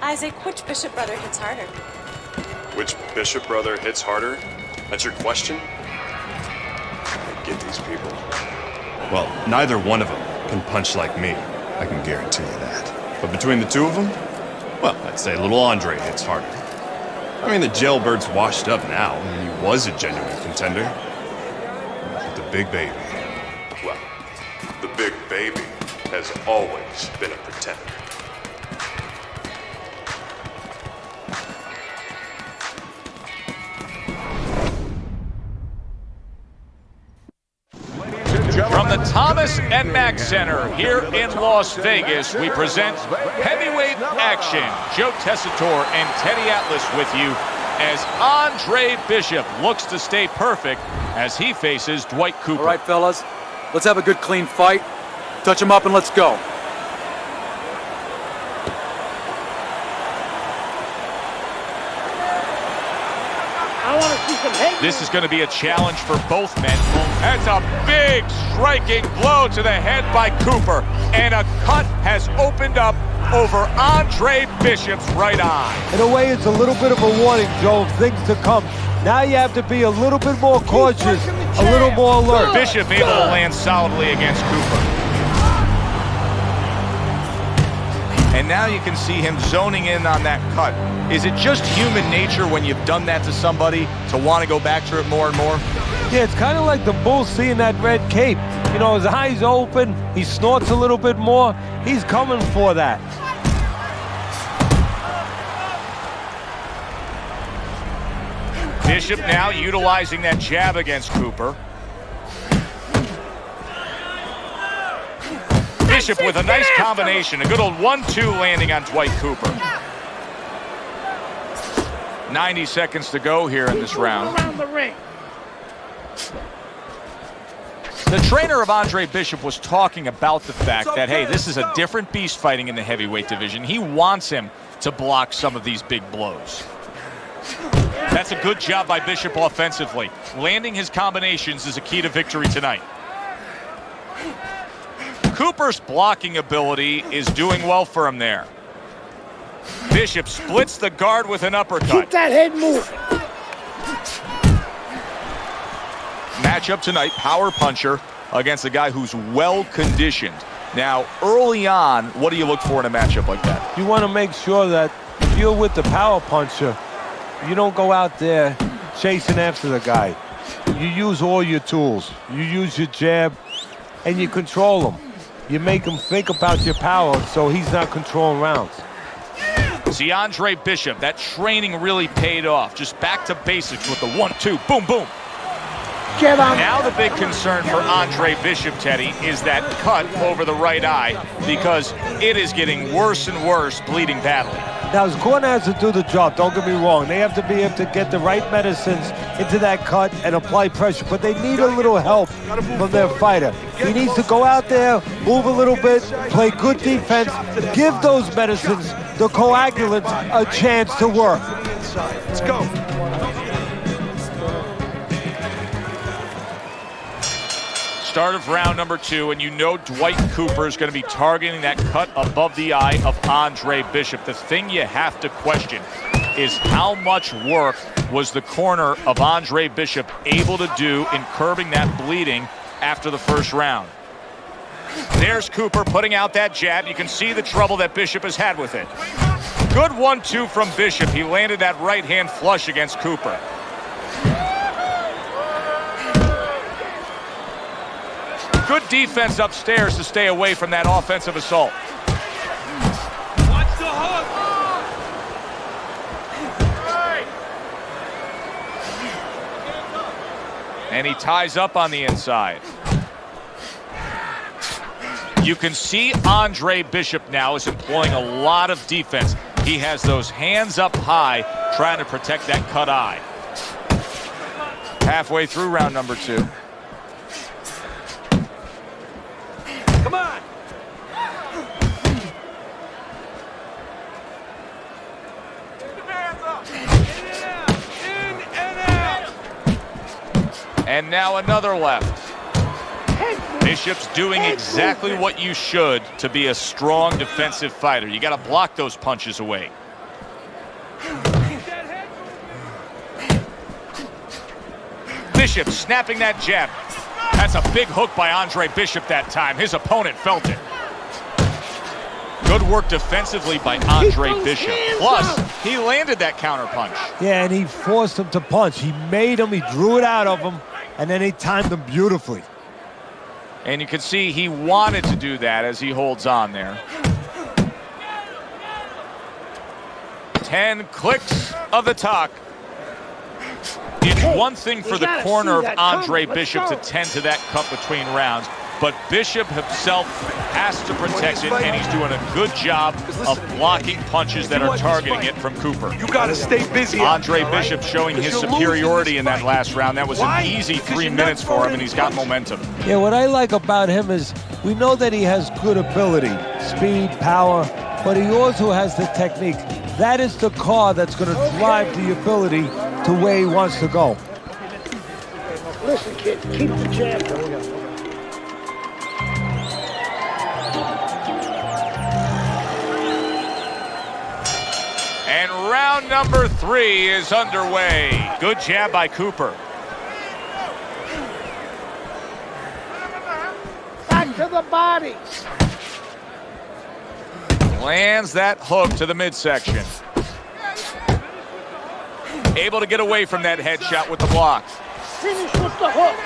Isaac, which Bishop brother hits harder? Which Bishop brother hits harder? That's your question? I get these people. Well, neither one of them can punch like me. I can guarantee you that. But between the two of them, well, I'd say little Andre hits harder. I mean, the jailbird's washed up now. I mean, he was a genuine contender. But the big baby, well, the big baby has always been a pretender. From the Thomas and Mack Center here in Las Vegas, we present heavyweight action. Joe Tessitore and Teddy Atlas with you as Andre Bishop looks to stay perfect as he faces Dwight Cooper. All right, fellas, let's have a good, clean fight. Touch him up and let's go. This is going to be a challenge for both men. That's a big striking blow to the head by Cooper. And a cut has opened up over Andre Bishop's right eye. In a way, it's a little bit of a warning, Joe, of things to come. Now you have to be a little bit more cautious, a little more alert. Bishop able to land solidly against Cooper. And now you can see him zoning in on that cut. Is it just human nature when you've done that to somebody to want to go back to it more and more? Yeah, it's kind of like the bull seeing that red cape. You know, his eyes open, he snorts a little bit more. He's coming for that. Bishop now utilizing that jab against Cooper. Bishop with a nice combination, a good old 1-2 landing on Dwight Cooper. 90 seconds to go here in this round. The trainer of Andre Bishop was talking about the fact that, hey, this is a different beast fighting in the heavyweight division. He wants him to block some of these big blows. That's a good job by Bishop offensively. Landing his combinations is a key to victory tonight. Cooper's blocking ability is doing well for him there. Bishop splits the guard with an uppercut. Keep that head moving. Matchup tonight, power puncher against a guy who's well conditioned. Now, early on, what do you look for in a matchup like that? You want to make sure that if you're with the power puncher, you don't go out there chasing after the guy. You use all your tools. You use your jab, and you control him. You make him think about your power so he's not controlling rounds. See, Andre Bishop, that training really paid off. Just back to basics with the 1-2, boom, boom. Now the big concern for Andre Bishop, Teddy, is that cut over the right eye because it is getting worse and worse, bleeding badly. Now his corner has to do the job, don't get me wrong. They have to be able to get the right medicines into that cut and apply pressure, but they need a little help from their fighter. He needs to go out there, move a little bit, play good defense, give those medicines, the coagulants, a chance to work. Let's go. Start of round number 2, and you know Dwight Cooper is going to be targeting that cut above the eye of Andre Bishop. The thing you have to question is how much work was the corner of Andre Bishop able to do in curbing that bleeding after the first round. There's Cooper putting out that jab. You can see the trouble that Bishop has had with it. Good 1-2 from Bishop. He landed that right hand flush against Cooper. Good defense upstairs to stay away from that offensive assault. Watch the hook. And he ties up on the inside. You can see Andre Bishop now is employing a lot of defense. He has those hands up high trying to protect that cut eye. Halfway through round number 2. Come on. And now another left. Bishop's doing exactly what you should to be a strong defensive fighter. You got to block those punches away. Bishop snapping that jab. That's a big hook by Andre Bishop that time. His opponent felt it. Good work defensively by Andre Bishop. Plus, he landed that counter punch. Yeah, and he forced him to punch. He made him, he drew it out of him, and then he timed him beautifully. And you can see he wanted to do that as he holds on there. 10 clicks of the talk. It's one thing for the corner of Andre Bishop to tend to that cut between rounds, but Bishop himself has to protect it, and he's doing a good job of blocking punches that are targeting it from Cooper. You gotta stay busy. Andre Bishop showing his superiority in that last round. That was an easy 3 minutes for him, and he's got momentum. Yeah, what I like about him is we know that he has good ability, speed, power, but he also has the technique. That is the car that's going to drive the ability to where he wants to go. Listen, kid, keep the jab. And round number 3 is underway. Good jab by Cooper. Back to the body. Lands that hook to the midsection. Able to get away from that headshot with the block. Finish with the hook.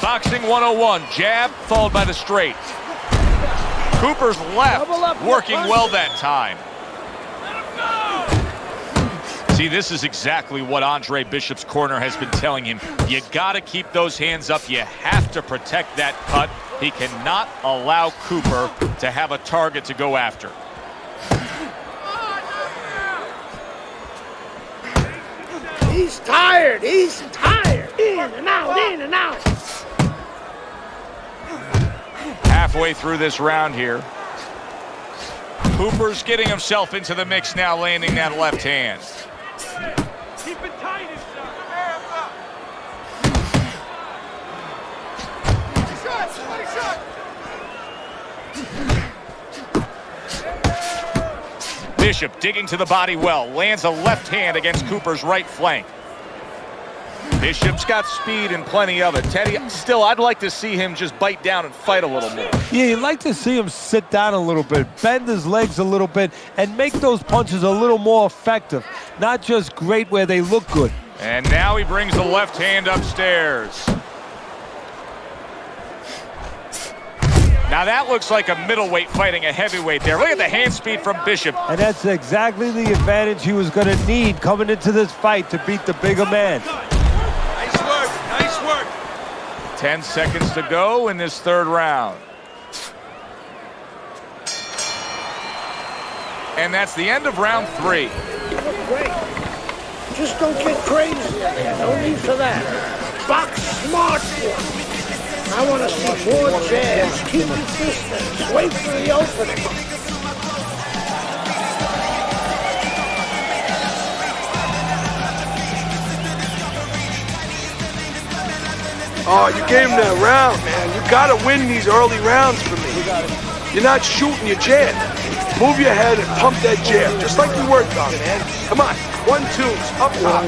Boxing 101, jab followed by the straight. Cooper's left working well that time. See, this is exactly what Andre Bishop's corner has been telling him. You got to keep those hands up. You have to protect that cut. He cannot allow Cooper to have a target to go after. He's tired. He's tired. In and out, in and out. Halfway through this round here. Cooper's getting himself into the mix now, landing that left hand. Keep it tight inside. Bishop digging to the body well, lands a left hand against Cooper's right flank. Bishop's got speed and plenty of it. Teddy, still, I'd like to see him just bite down and fight a little more. Yeah, you'd like to see him sit down a little bit, bend his legs a little bit, and make those punches a little more effective. Not just great where they look good. And now he brings the left hand upstairs. Now that looks like a middleweight fighting a heavyweight there. Look at the hand speed from Bishop. And that's exactly the advantage he was going to need coming into this fight to beat the bigger man. Nice work. Nice work. 10 seconds to go in this third round. And that's the end of round 3. You look great. Just don't get crazy in there. No need for that. Box smart one. I want to see more jabs. Keep your distance. Wait for the opening. Oh, you gave him that round, man. You gotta win these early rounds for me. You're not shooting your jab. Move your head and pump that jab, just like we worked on, man. Come on, 1-2s, up top.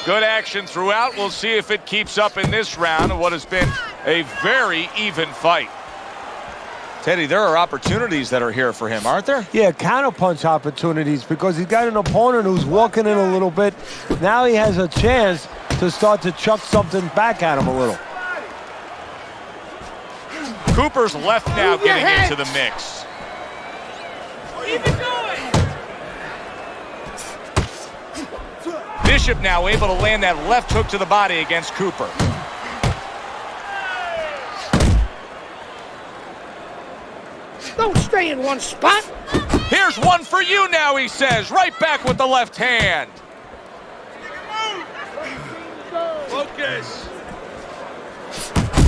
Good action throughout. We'll see if it keeps up in this round of what has been a very even fight. Teddy, there are opportunities that are here for him, aren't there? Yeah, counterpunch opportunities because he's got an opponent who's walking in a little bit. Now he has a chance to start to chuck something back at him a little. Cooper's left now getting into the mix. Keep it going. Bishop now able to land that left hook to the body against Cooper. Don't stay in one spot. Here's one for you now, he says. Right back with the left hand. Focus.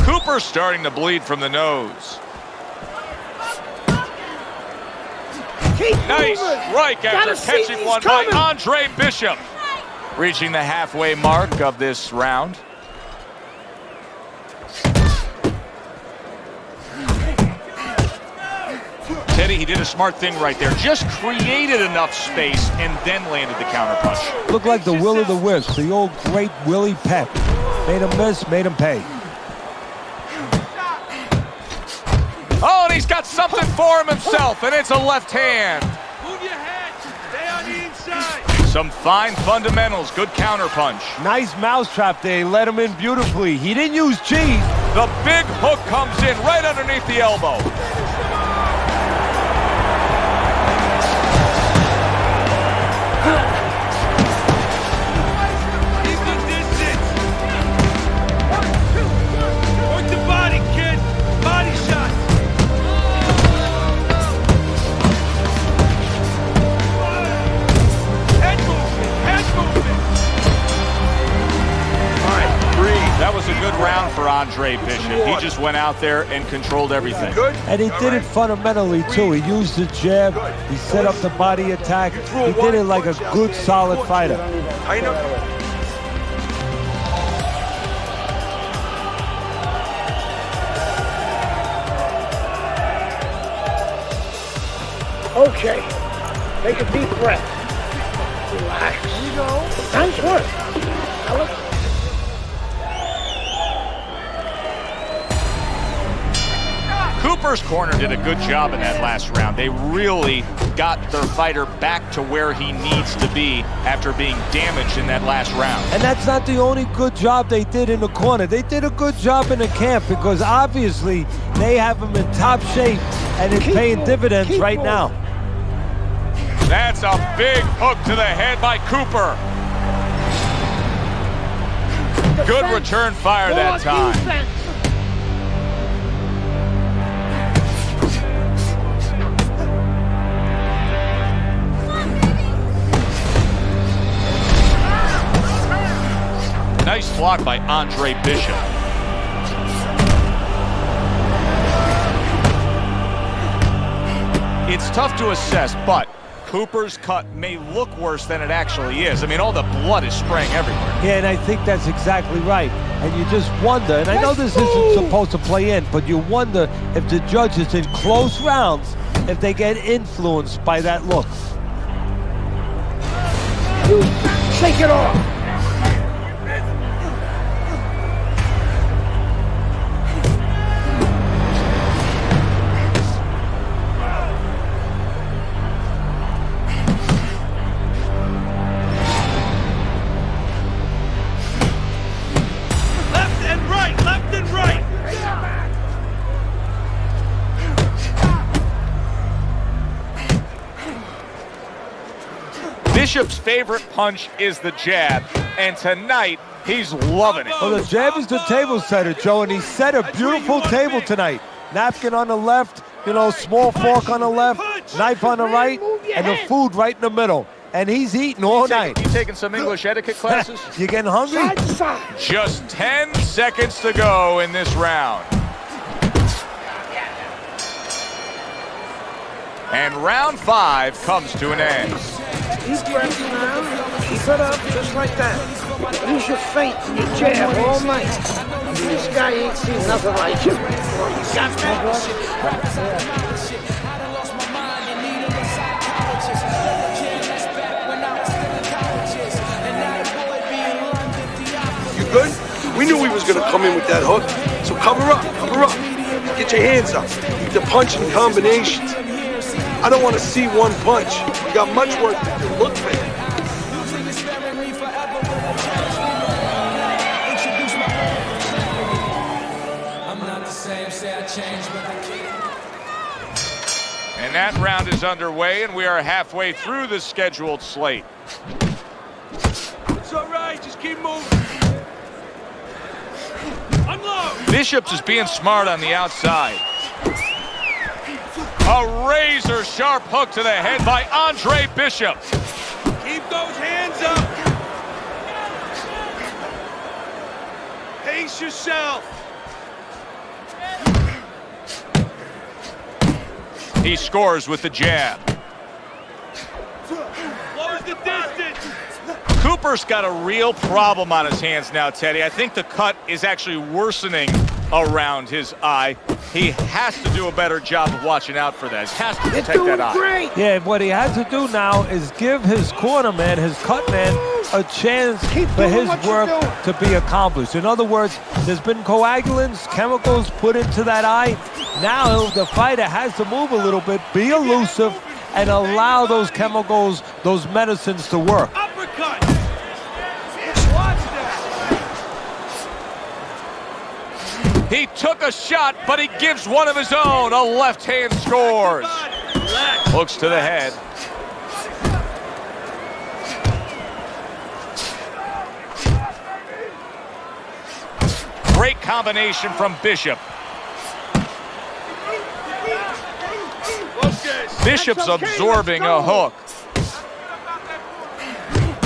Cooper starting to bleed from the nose. Keep Nice moving. strike after Gotta see catching these one coming. by Andre Bishop. Reaching the halfway mark of this round. Teddy, he did a smart thing right there. Just created enough space and then landed the counter punch. Looked like the will of the wisp, the old great Willie Pep. Made him miss, made him pay. Oh, and he's got something for him himself, and it's a left hand. Move your head. Stay on the inside. Some fine fundamentals, good counter punch. Nice mousetrap there, he let him in beautifully. He didn't use cheese. The big hook comes in right underneath the elbow. Keep the distance. Work the body, kid. Body shots. Head movement. Head movement. All right, breathe. That was a good round for Andre Bishop. He just went out there and controlled everything. Good. And he did it fundamentally too. He used the jab, he set up the body attack. He did it like a good, solid fighter. I know. Okay. Take a deep breath. Relax. Nice work. Alex. Cooper's corner did a good job in that last round. They really got their fighter back to where he needs to be after being damaged in that last round. And that's not the only good job they did in the corner. They did a good job in the camp because obviously they have him in top shape and it's paying dividends right now. That's a big hook to the head by Cooper. Good return fire that time. Defense. Nice block by Andre Bishop. It's tough to assess, but Cooper's cut may look worse than it actually is. I mean, all the blood is spraying everywhere. Yeah, and I think that's exactly right. And you just wonder, and I know this isn't supposed to play in, but you wonder if the judges in close rounds, if they get influenced by that look. You shake it off. Left and right. Left and right. Bishop's favorite punch is the jab, and tonight he's loving it. Well, the jab is the table setter, Joe, and he set a beautiful table tonight. Napkin on the left, you know, small fork on the left, knife on the right, and the food right in the middle. And he's eating all night. You taking some English etiquette classes? You getting hungry? Side to side. Just 10 seconds to go in this round. And round 5 comes to an end. Deep breath now. Keep it up just like that. Use your feint and your jab all night. This guy ain't seen nothing like you. You got me, brother? You good? We knew he was going to come in with that hook. So cover up, cover up. Get your hands up. Keep the punching combinations. I don't want to see one punch. We got much work to do. Look, man. And that round is underway, and we are halfway through the scheduled slate. It's all right. Just keep moving. Unload. Bishop's is being smart on the outside. A razor-sharp hook to the head by Andre Bishop. Keep those hands up. Pace yourself. He scores with the jab. Cooper's got a real problem on his hands now, Teddy. I think the cut is actually worsening around his eye. He has to do a better job of watching out for that. He has to protect that eye. Great. Yeah, what he has to do now is give his corner man, his cut man, a chance for his work to be accomplished. In other words, there's been coagulants, chemicals put into that eye. Now the fighter has to move a little bit, be elusive, and allow those chemicals, those medicines to work. Uppercut. He took a shot, but he gives one of his own. A left hand scores. Hooks to the head. Great combination from Bishop. Bishop's absorbing a hook.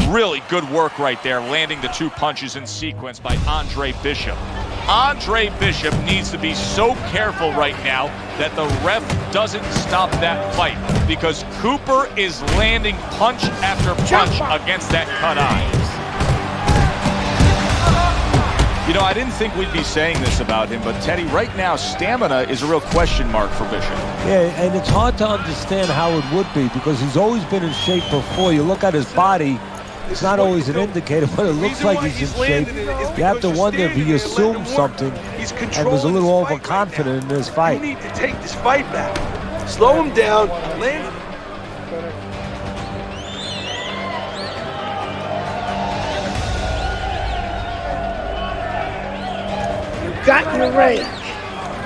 Really good work right there, landing the 2 punches in sequence by Andre Bishop. Andre Bishop needs to be so careful right now that the ref doesn't stop that fight, because Cooper is landing punch after punch against that cut eye. You know, I didn't think we'd be saying this about him, but Teddy, right now, stamina is a real question mark for Bishop. Yeah, and it's hard to understand how it would be, because he's always been in shape before. You look at his body, it's not always an indicator, but it looks like he's in shape. You have to wonder if he assumed something and was a little overconfident in this fight. You need to take this fight back. Slow him down. Land. You got your range.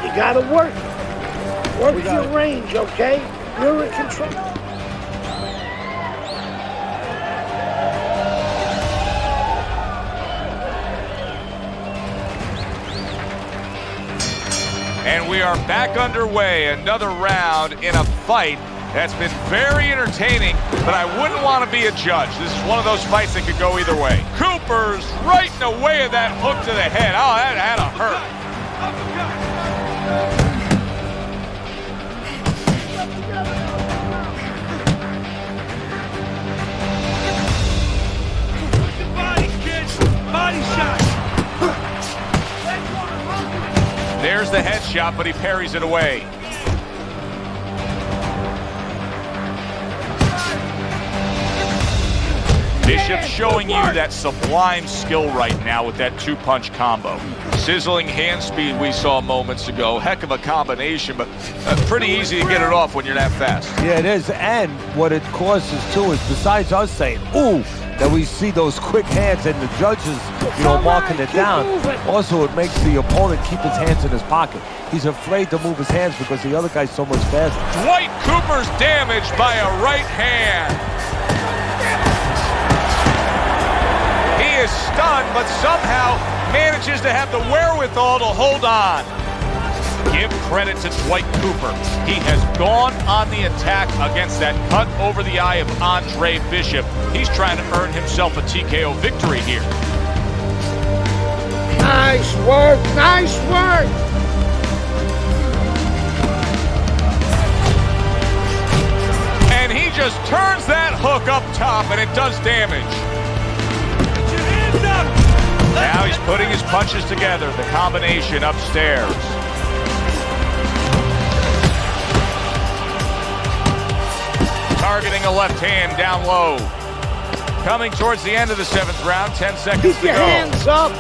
You got to work it. Work your range, okay? You're in control. And we are back underway, another round in a fight that's been very entertaining, but I wouldn't want to be a judge. This is one of those fights that could go either way. Cooper's right in the way of that hook to the head. Oh, that had to hurt. Body, kid. Body shot. There's the headshot, but he parries it away. Bishop showing you that sublime skill right now with that 2-punch combo. Sizzling hand speed we saw moments ago. Heck of a combination, but pretty easy to get it off when you're that fast. Yeah, it is. And what it causes, too, is besides us saying, ooh, that we see those quick hands and the judges, marking it down. Also, it makes the opponent keep his hands in his pocket. He's afraid to move his hands because the other guy's so much faster. Dwight Cooper's damaged by a right hand. He is stunned, but somehow manages to have the wherewithal to hold on. Give credit to Dwight Cooper. He has gone on the attack against that cut over the eye of Andre Bishop. He's trying to earn himself a TKO victory here. Nice work, nice work. And he just turns that hook up top, and it does damage. Now he's putting his punches together, the combination upstairs. Targeting a left hand down low. Coming towards the end of the 7th round, 10 seconds Keep to your go. hands up.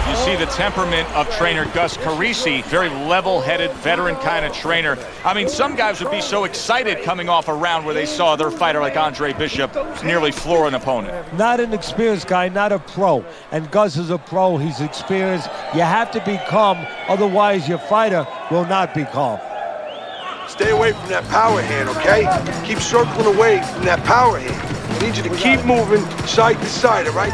You see the temperament of trainer Gus Carisi, very level-headed, veteran kind of trainer. I mean, some guys would be so excited coming off a round where they saw their fighter like Andre Bishop nearly floor an opponent. Not an experienced guy, not a pro. And Gus is a pro, he's experienced. You have to be calm, otherwise your fighter will not be calm. Stay away from that power hand, okay? Keep circling away from that power hand. I need you to keep moving side to side, all right?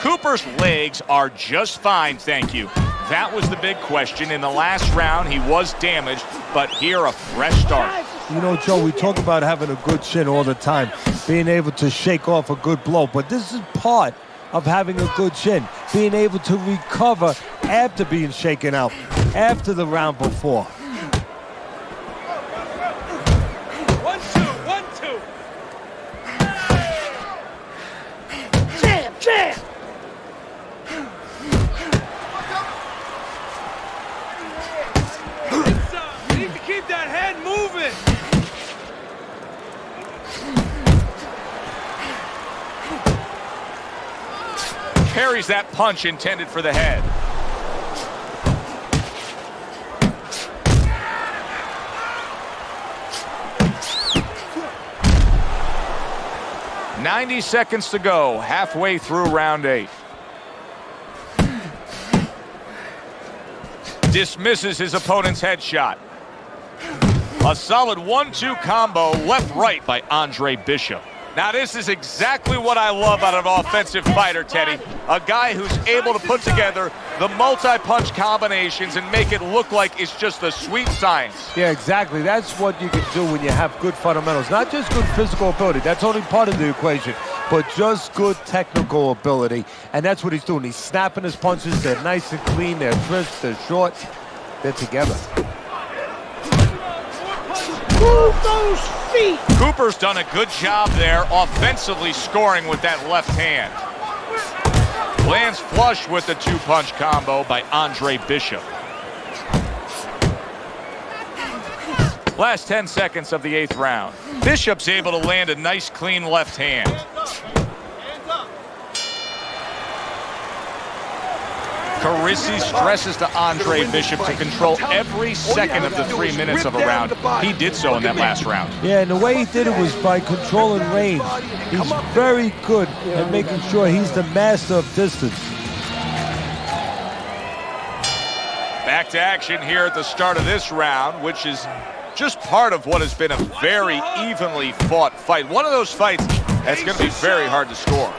Cooper's legs are just fine, thank you. That was the big question. In the last round, he was damaged, but here a fresh start. You know, Joe, we talk about having a good chin all the time, being able to shake off a good blow, but this is part of having a good chin, being able to recover after being shaken out, after the round before. 1-2, 1-2. Jab, jab. You need to keep that head moving. Parries that punch intended for the head. "90 seconds to go, halfway through round 8. Dismisses his opponent's headshot. A solid 1-2 combo left-right by Andre Bishop. Now this is exactly what I love out of an offensive fighter, Teddy. A guy who's able to put together the multi-punch combinations and make it look like it's just a sweet science. Yeah, exactly. That's what you can do when you have good fundamentals. Not just good physical ability. That's only part of the equation. But just good technical ability. And that's what he's doing. He's snapping his punches. They're nice and clean. They're crisp. They're short. They're together. Move those feet. Cooper's done a good job there offensively scoring with that left hand. Lands flush with the 2-punch combo by Andre Bishop. Last 10 seconds of the 8th round. Bishop's able to land a nice clean left hand. Carisi stresses to Andre Bishop to control every second of the 3 minutes of a round. He did so in that last round. Yeah, and the way he did it was by controlling range. He's very good at making sure he's the master of distance. Back to action here at the start of this round, which is just part of what has been a very evenly fought fight. One of those fights that's going to be very hard to score.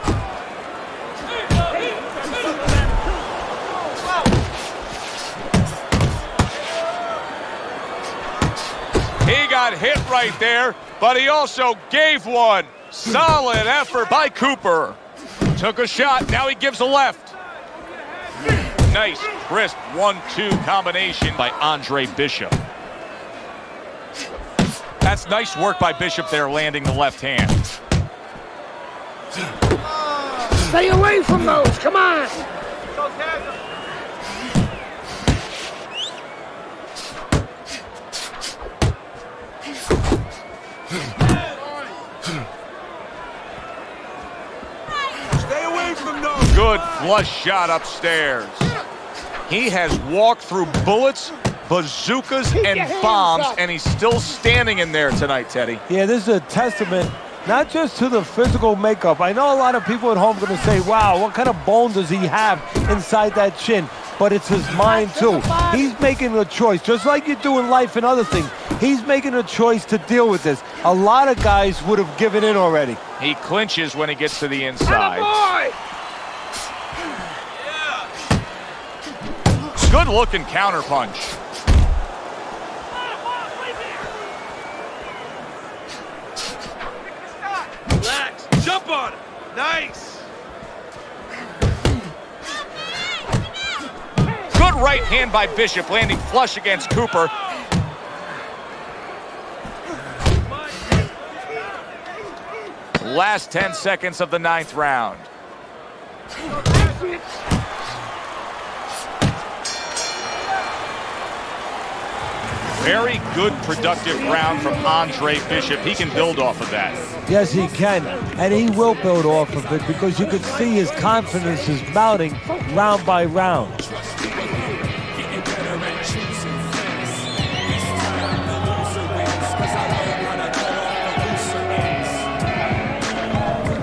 He got hit right there, but he also gave one. Solid effort by Cooper. Took a shot, now he gives a left. Nice, crisp 1-2 combination by Andre Bishop. That's nice work by Bishop there, landing the left hand. Stay away from those, come on. Good flush shot upstairs. He has walked through bullets, bazookas, and bombs, and he's still standing in there tonight, Teddy. Yeah, this is a testament not just to the physical makeup. I know a lot of people at home are going to say, wow, what kind of bone does he have inside that chin? But it's his mind, too. He's making a choice, just like you do in life and other things. He's making a choice to deal with this. A lot of guys would have given in already. He clinches when he gets to the inside. Good-looking counterpunch. Relax. Jump on it. Nice. Good right hand by Bishop, landing flush against Cooper. Last 10 seconds of the 9th round. Very good, productive round from Andre Bishop. He can build off of that. Yes, he can, and he will build off of it because you can see his confidence is mounting round by round.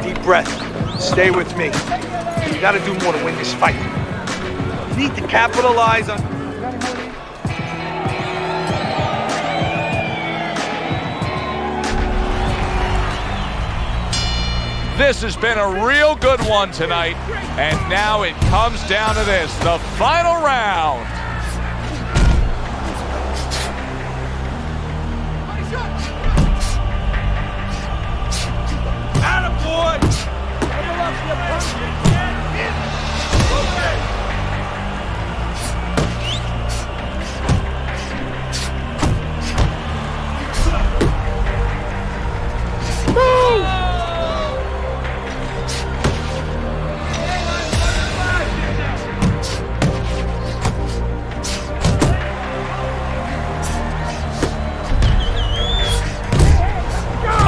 Deep breath. Stay with me. You gotta do more to win this fight. You need to capitalize on... This has been a real good one tonight, and now it comes down to this, the final round.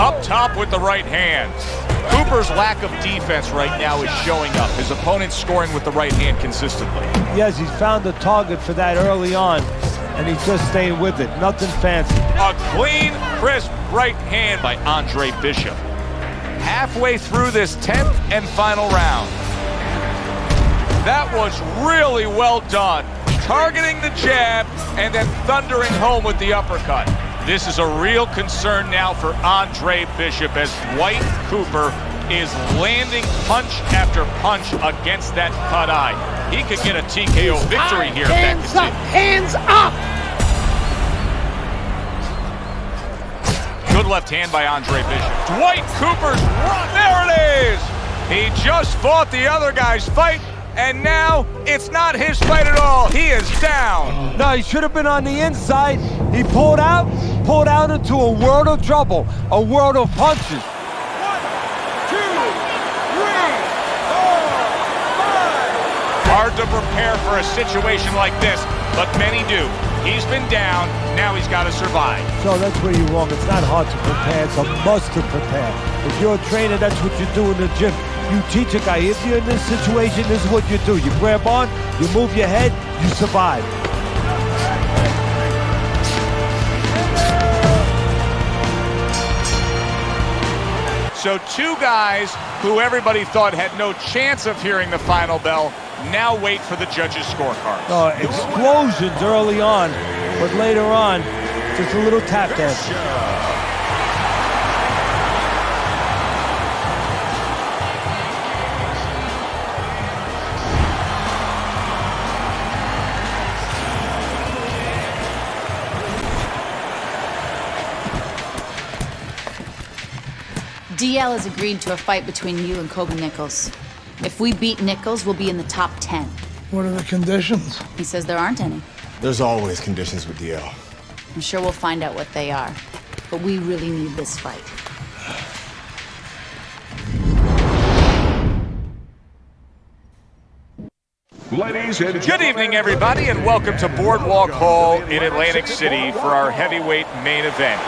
Up top with the right hand. Cooper's lack of defense right now is showing up. His opponent's scoring with the right hand consistently. Yes, he's found the target for that early on, and he's just staying with it. Nothing fancy. A clean, crisp right hand by Andre Bishop. Halfway through this 10th and final round. That was really well done. Targeting the jab and then thundering home with the uppercut. This is a real concern now for Andre Bishop as Dwight Cooper is landing punch after punch against that cut eye. He could get a TKO victory here. Hands up! Hands up! Good left hand by Andre Bishop. Dwight Cooper's run. There it is! He just fought the other guy's fight, and now it's not his fight at all. He is down. No, he should have been on the inside. He pulled out into a world of trouble, a world of punches. 1, 2, 3, 4, 5. Hard to prepare for a situation like this, but many do. He's been down, now he's got to survive. So that's where you're wrong. It's not hard to prepare, it's a must to prepare. If you're a trainer, that's what you do in the gym. You teach a guy, if you're in this situation, this is what you do. You grab on, you move your head, you survive. So two guys who everybody thought had no chance of hearing the final bell now wait for the judges' scorecards. Explosions early on, but later on, just a little tap dance. DL has agreed to a fight between you and Kobe Nichols. If we beat Nichols, we'll be in the top 10. What are the conditions? He says there aren't any. There's always conditions with DL. I'm sure we'll find out what they are. But we really need this fight. Ladies and good evening, everybody, and welcome to Boardwalk Hall in Atlantic City for our heavyweight main event.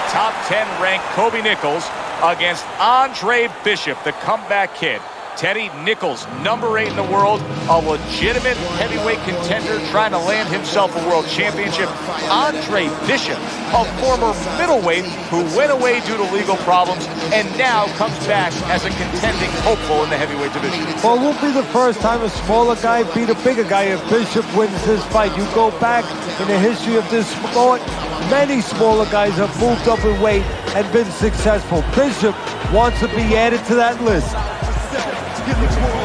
Top 10 ranked Kobe Nichols against Andre Bishop, the comeback kid. Teddy Nichols, number 8 in the world, a legitimate heavyweight contender trying to land himself a world championship. Andre Bishop, a former middleweight who went away due to legal problems and now comes back as a contending hopeful in the heavyweight division. Well, it won't be the first time a smaller guy beat a bigger guy if Bishop wins this fight. You go back in the history of this sport, many smaller guys have moved up in weight and been successful. Bishop wants to be added to that list.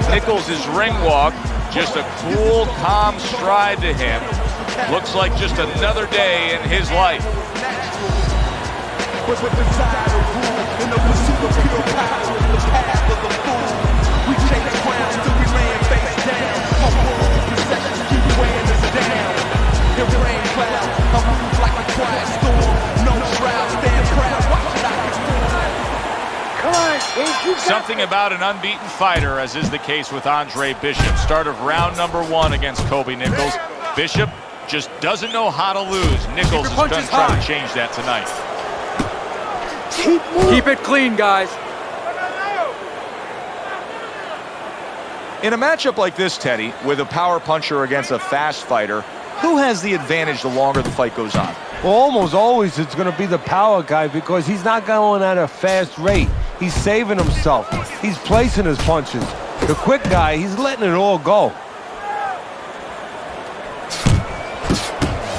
Nichols' ring walk, just a cool, calm stride to him. Looks like just another day in his life. Something about an unbeaten fighter, as is the case with Andre Bishop. Start of round number 1 against Kobe Nichols. Bishop just doesn't know how to lose. Nichols is going to try to change that tonight. Keep it clean, guys. In a matchup like this, Teddy, with a power puncher against a fast fighter, who has the advantage the longer the fight goes on? Well, almost always it's going to be the power guy because he's not going at a fast rate. He's saving himself. He's placing his punches. The quick guy, he's letting it all go.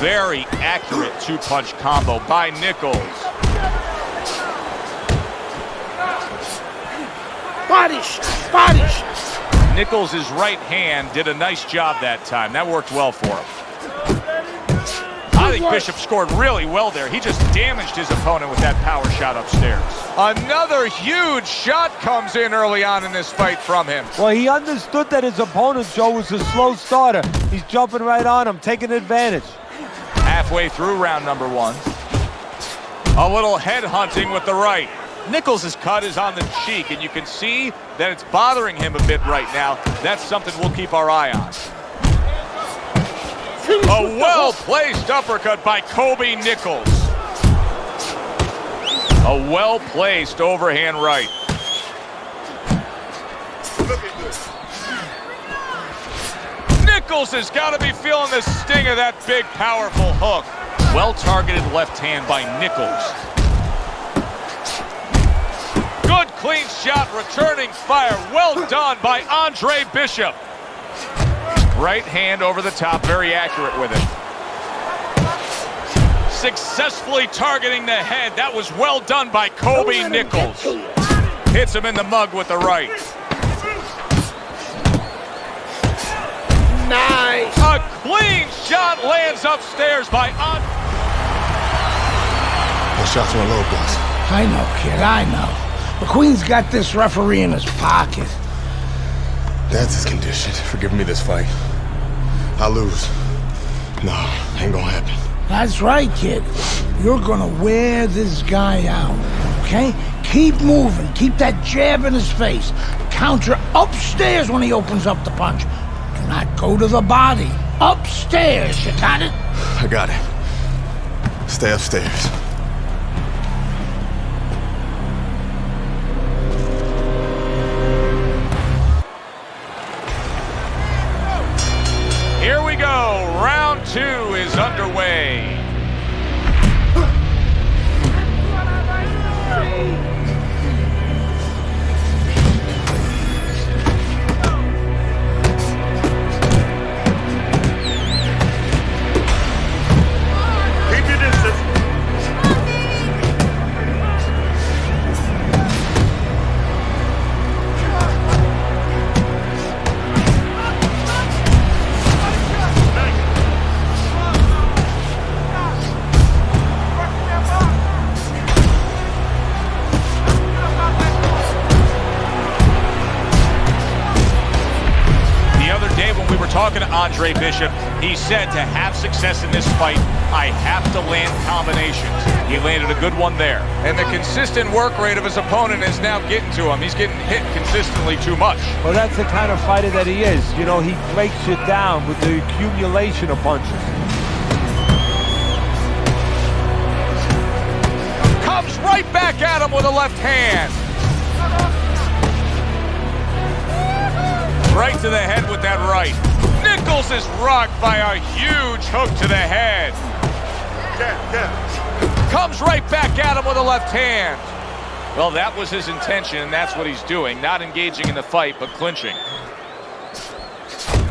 Very accurate two-punch combo by Nichols. Body shot, body shot. Nichols' right hand did a nice job that time. That worked well for him. How did Bishop scored really well there. He just damaged his opponent with that power shot upstairs. Another huge shot comes in early on in this fight from him. Well, he understood that his opponent, Joe, was a slow starter. He's jumping right on him, taking advantage. Halfway through round number 1. A little head hunting with the right. Nichols' cut is on the cheek, and you can see that it's bothering him a bit right now. That's something we'll keep our eye on. A well-placed uppercut by Kobe Nichols. A well-placed overhand right. Nichols has got to be feeling the sting of that big, powerful hook. Well-targeted left hand by Nichols. Good clean shot, returning fire. Well done by Andre Bishop. Right hand over the top, very accurate with it. Successfully targeting the head. That was well done by Kobe Nichols. Hits him in the mug with the right. Nice. A clean shot lands upstairs by Andre. Those shots were low, boss. I know, kid, I know. McQueen's got this referee in his pocket. That's his condition for giving me this fight. I lose. No, ain't gonna happen. That's right, kid. You're gonna wear this guy out, okay? Keep moving. Keep that jab in his face. Counter upstairs when he opens up the punch. Do not go to the body. Upstairs, you got it? I got it. Stay upstairs. Here we go. Round 2 is underway. Keep your distance. Talking to Andre Bishop, he said to have success in this fight, I have to land combinations. He landed a good one there. And the consistent work rate of his opponent is now getting to him. He's getting hit consistently too much. Well, that's the kind of fighter that he is. You know, he breaks you down with the accumulation of punches. Comes right back at him with a left hand. Right to the head with that right. Nichols is rocked by a huge hook to the head. Comes right back at him with a left hand. Well, that was his intention, and that's what he's doing. Not engaging in the fight, but clinching.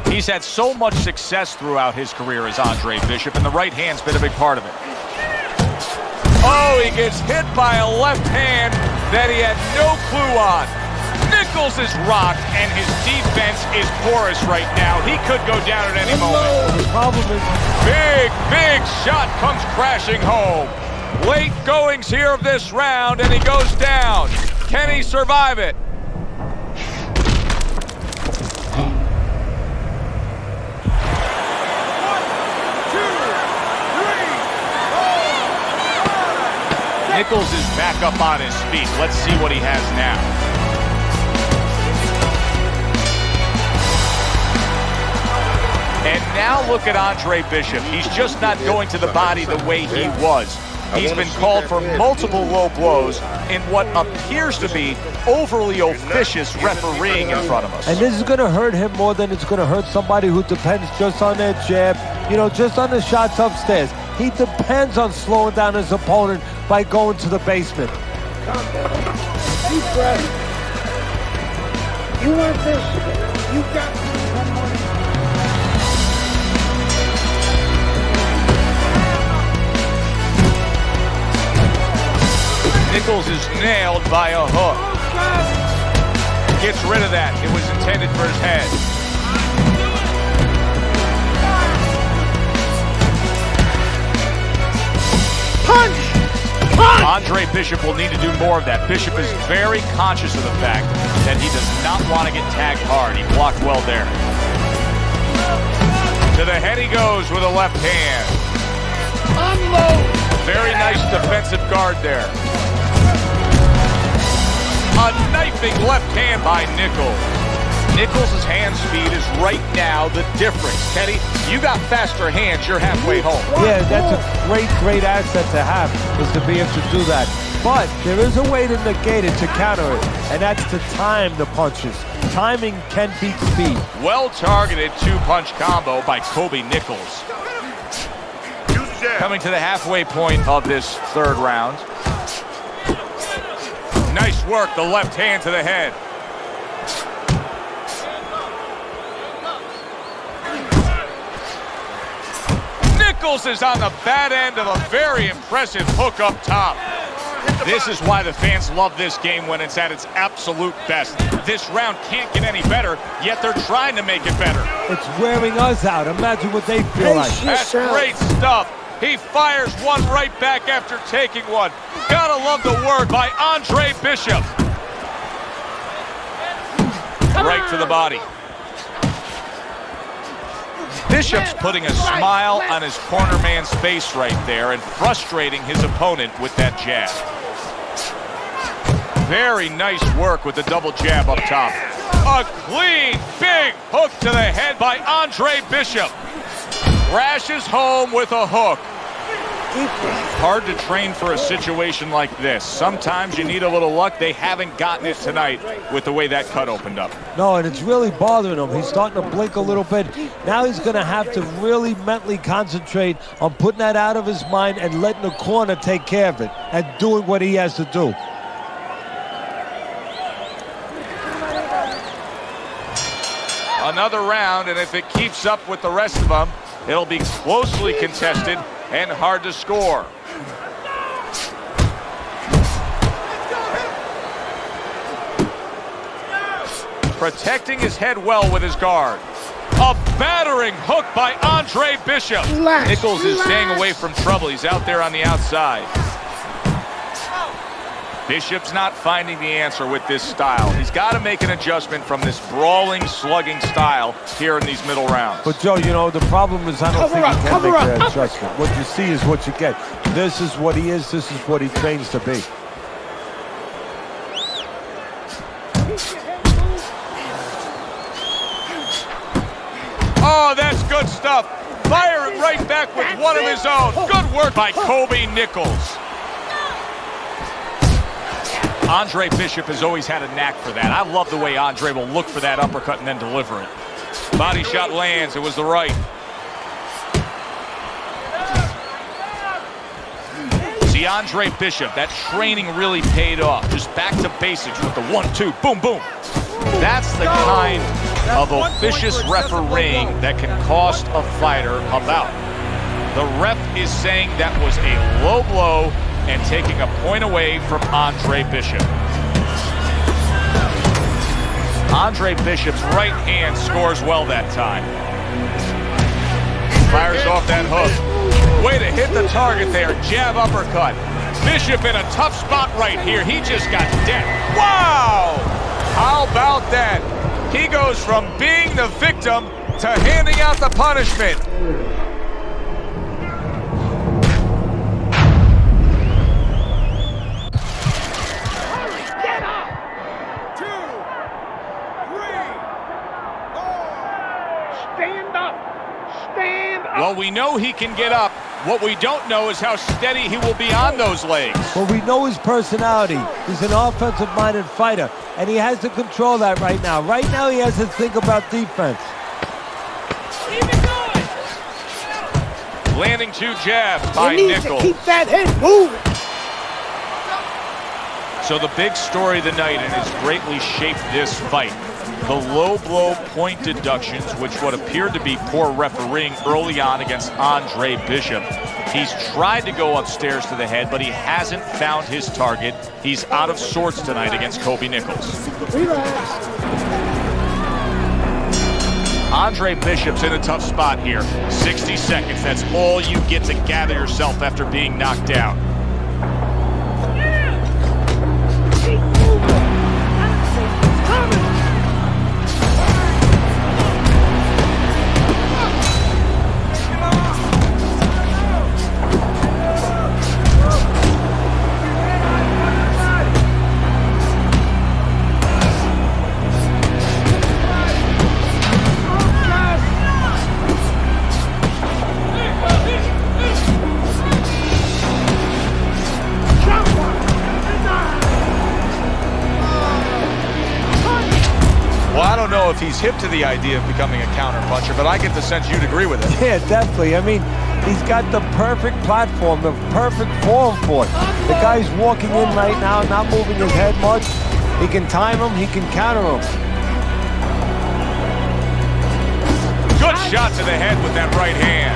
He's had so much success throughout his career as Andre Bishop, and the right hand's been a big part of it. Oh, he gets hit by a left hand that he had no clue on. Nichols is rocked, and his defense is porous right now. He could go down at any moment. The problem is... Big shot comes crashing home. Late goings here of this round, and he goes down. Can he survive it? Nichols is back up on his feet. Let's see what he has now. And now look at Andre Bishop. He's just not going to the body the way he was. He's been called for multiple low blows in what appears to be overly officious refereeing in front of us. And this is going to hurt him more than it's going to hurt somebody who depends just on their jab, you know, just on the shots upstairs. He depends on slowing down his opponent by going to the basement. Calm down. Deep breath. You want this? You got this. Nichols is nailed by a hook. Gets rid of that. It was intended for his head. Andre Bishop will need to do more of that. Bishop is very conscious of the fact that he does not want to get tagged hard. He blocked well there. To the head he goes with a left hand. Unload! Very nice defensive guard there. A knifing left hand by Nichols. Nichols' hand speed is right now the difference. Teddy, you got faster hands, you're halfway home. Yeah, that's a great asset to have, is to be able to do that. But there is a way to negate it, to counter it, and that's to time the punches. Timing can beat speed. Well-targeted two-punch combo by Kobe Nichols. Coming to the halfway point of this third round. Nice work, the left hand to the head. Nichols is on the bad end of a very impressive hook up top. This is why the fans love this game when it's at its absolute best. This round can't get any better, yet they're trying to make it better. It's wearing us out. Imagine what they feel like. That's great stuff. He fires one right back after taking one. Gotta love the word by Andre Bishop. Right to the body. Bishop's putting a smile on his corner man's face right there and frustrating his opponent with that jab. Very nice work with the double jab up top. A clean, big hook to the head by Andre Bishop. Crashes home with a hook. Hard to train for a situation like this. Sometimes you need a little luck. They haven't gotten it tonight with the way that cut opened up. No, and it's really bothering him. He's starting to blink a little bit. Now he's going to have to really mentally concentrate on putting that out of his mind and letting the corner take care of it and doing what he has to do. Another round, and if it keeps up with the rest of them, it'll be closely contested and hard to score. Protecting his head well with his guard. A battering hook by Andre Bishop. Nichols is staying away from trouble. He's out there on the outside. Bishop's not finding the answer with this style. He's got to make an adjustment from this brawling, slugging style here in these middle rounds. But, Joe, you know, the problem is I don't think he can make that adjustment. What you see is what you get. This is what he is. This is what he trains to be. Oh, that's good stuff. Fire it right back with one of his own. Good work by Kobe Nichols. Andre Bishop has always had a knack for that. I love the way Andre will look for that uppercut and then deliver it. Body shot lands. It was the right. See, Andre Bishop, that training really paid off. Just back to basics with the 1-2, boom, boom. That's the kind of officious refereeing that can cost a fighter a bout. The ref is saying that was a low blow and taking a point away from Andre Bishop. Andre Bishop's right hand scores well that time. Fires off that hook. Way to hit the target there. Jab uppercut. Bishop in a tough spot right here. He just got dead. Wow! How about that? He goes from being the victim to handing out the punishment. Well, we know he can get up. What we don't know is how steady he will be on those legs. Well, we know his personality. He's an offensive-minded fighter, and he has to control that right now. Right now, he has to think about defense. Landing two jabs by Nichols. To keep that head moving. So the big story of the night, and has greatly shaped this fight, the low blow point deductions, which what appeared to be poor refereeing early on against Andre Bishop. He's tried to go upstairs to the head, but he hasn't found his target. He's out of sorts tonight against Kobe Nichols. Andre Bishop's in a tough spot here. 60 seconds, that's all you get to gather yourself after being knocked down. he's hip to the idea of becoming a counter-puncher, but I get the sense you'd agree with it. Yeah, definitely. I mean, he's got the perfect platform, the perfect form for it. The guy's walking in right now, not moving his head much. He can time him, he can counter him. Good shot to the head with that right hand.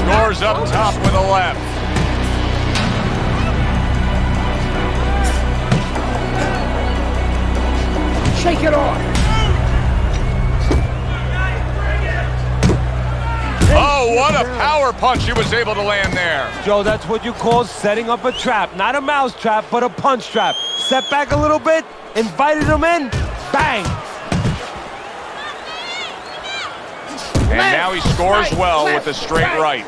Scores up top with a left. Shake it off. Oh, what a power punch he was able to land there. Joe, that's what you call setting up a trap. Not a mouse trap, but a punch trap. Step back a little bit, invited him in, bang. And now he scores well with the straight right.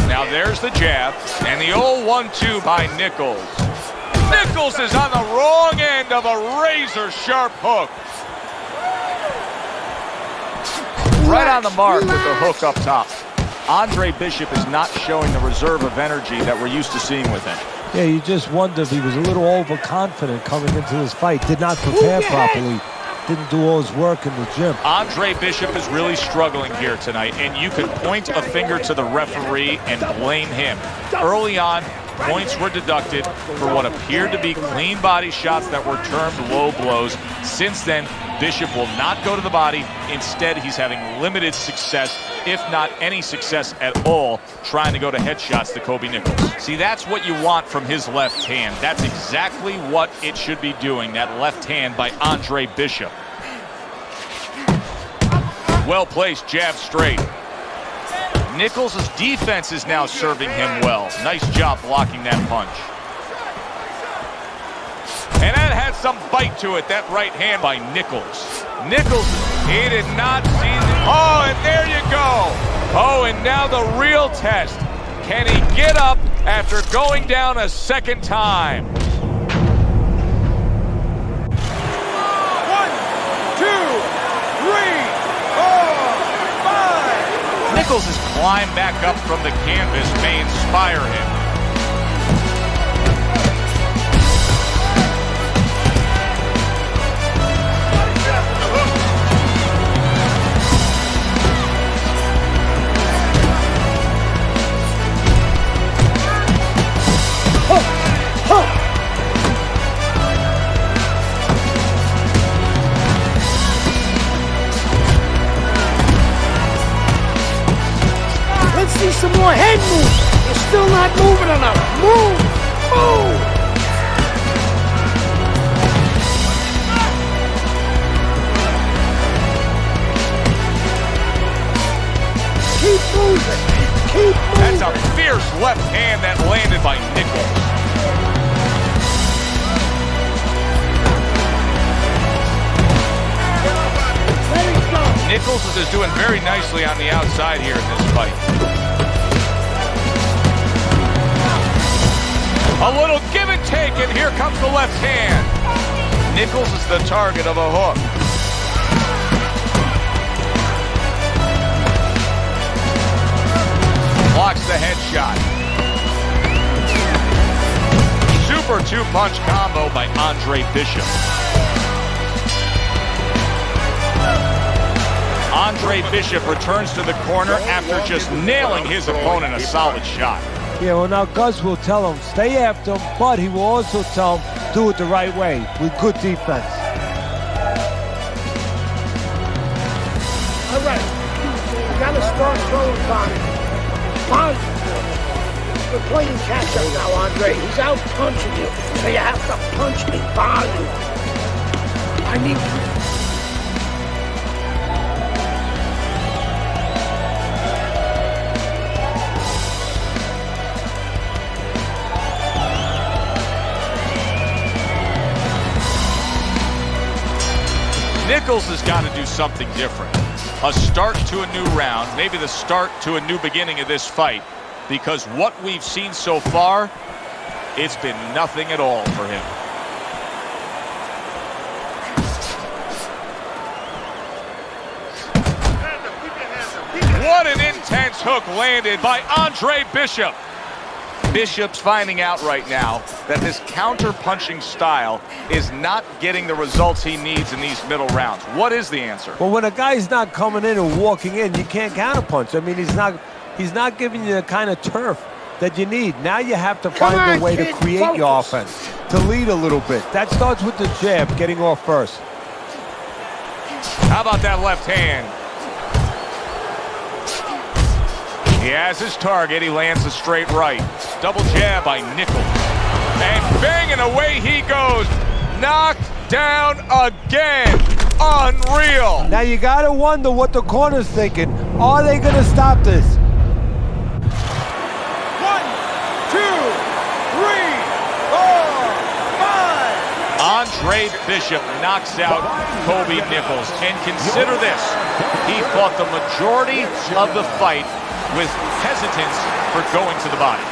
Now there's the jab, and the old 1-2 by Nichols. Nichols is on the wrong end of a razor-sharp hook. Right on the mark with the hook up top. Andre Bishop is not showing the reserve of energy that we're used to seeing with him. Yeah, you just wonder if he was a little overconfident coming into this fight. Did not prepare properly. Didn't do all his work in the gym. Andre Bishop is really struggling here tonight, and you can point a finger to the referee and blame him. Early on, points were deducted for what appeared to be clean body shots that were termed low blows. Since then, Bishop will not go to the body. Instead, he's having limited success, if not any success at all, trying to go to headshots to Kobe Nichols. See, that's what you want from his left hand. That's exactly what it should be doing, that left hand by Andre Bishop. Well-placed jab straight. Nichols' defense is now serving him well. Nice job blocking that punch. And that had some bite to it, that right hand by Nichols. Nichols, he did not see the... Oh, and there you go. Oh, and now the real test. Can he get up after going down a second time? 1, 2, 3, 4, 5. Nichols' climb back up from the canvas may inspire him. Let's see some more head moves. You're still not moving enough. Move! Move! Keep moving. Keep moving. That's a fierce left hand that landed by Nichols. Let it go. Nichols is doing very nicely on the outside here in this fight. A little give and take, and here comes the left hand. Nichols is the target of a hook. Blocks the headshot. Super two-punch combo by Andre Bishop. Andre Bishop returns to the corner after just nailing his opponent a solid shot. Yeah, well, now Gus will tell him, stay after him, but he will also tell him, do it the right way, with good defense. All right. You gotta start throwing body. Body. We're playing catch-up now, Andre. He's out punching you, so you have to punch me body. I need... Nichols has got to do something different. A start to a new round, maybe the start to a new beginning of this fight, because what we've seen so far, it's been nothing at all for him. What an intense hook landed by Andre Bishop. Bishop's finding out right now that this counter-punching style is not getting the results he needs in these middle rounds. What is the answer? Well, when a guy's not coming in and walking in, you can't counterpunch. I mean, he's not giving you the kind of turf that you need. Now you have to find a way to create your offense, to lead a little bit. That starts with the jab, getting off first. How about that left hand? He has his target. He lands a straight right. Double jab by Nichols. And bang, and away he goes. Knocked down again. Unreal. Now you got to wonder what the corner's thinking. Are they going to stop this? 1, 2, 3, 4, 5. Andre Bishop knocks out Kobe Nichols. And consider this. He fought the majority of the fight with hesitance for going to the body.